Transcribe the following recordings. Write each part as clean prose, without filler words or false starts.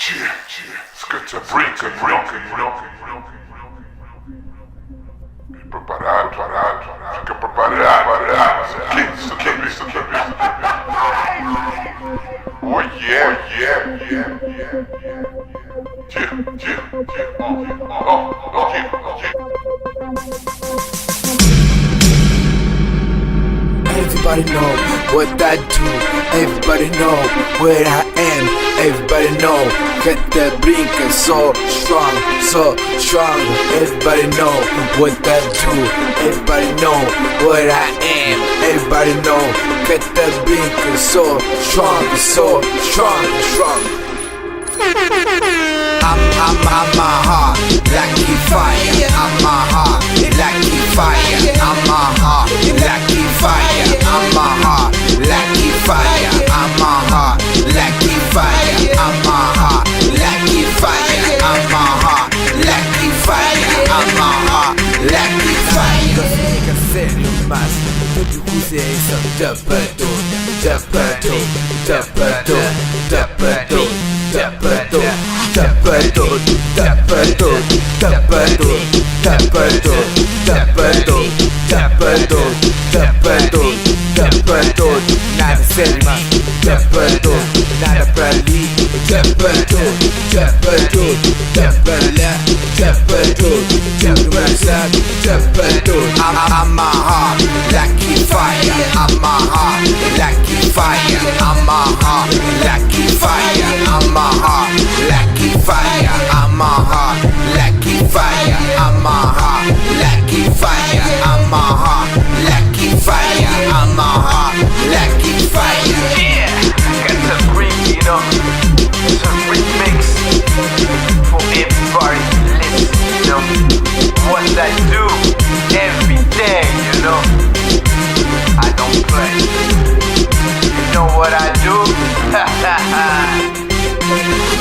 Scatta brinca, preparado, fica preparado, oh yeah, Everybody know what I do, everybody know where I am, everybody know that the brinca so strong, everybody know what I do, everybody know what I am, everybody know that the brinca so strong. I'm my heart, like fire, I'm my heart, like fire, I'm my heart, like fire, I'm my heart, like fire, I'm my heart, like fire, I'm my heart, like fire, I'm my heart, like fire, I'm my heart, like fire. Fica sério, mas tudo que é isso, dapador, nada sério, mas dapador, nada pra ali, dapador, tudo mais sabe, dapador. I'm my heart, like fire, I'm my heart, like fire, I'm my heart, like fire, I'm my heart, like fire, I'm my heart, like fire, I'm my heart, like fire, I'm my heart, like fire, I'm my heart, like fire. Yeah, got some green, you know, some remix for everybody to listen, you know, what I do every day, you know, I don't play, you know what I do,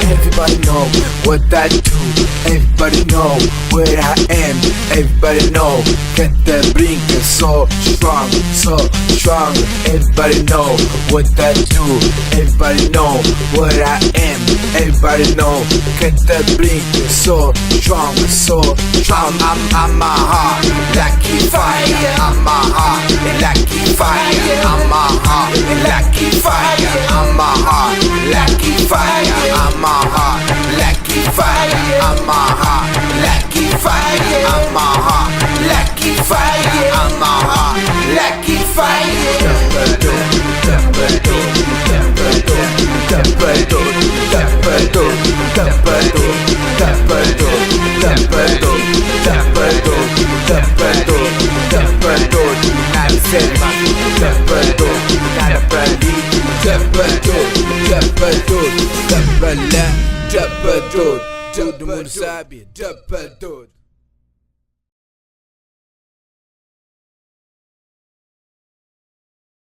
Everybody know what I do, everybody know where I am, everybody know that the brinca so strong, everybody know what I do, everybody know where I am, everybody know that the brinca so strong, I'm my heart, like fire, I'm my heart, like fire, I'm my heart, like fire, I'm my heart, like fire, I'm my heart, like fire, I'm my heart, like fire, I'm my heart, like fire, I'm my heart, like fire. Nada sério, nada pra ali, dapador, tudo mundo sabe, dapador.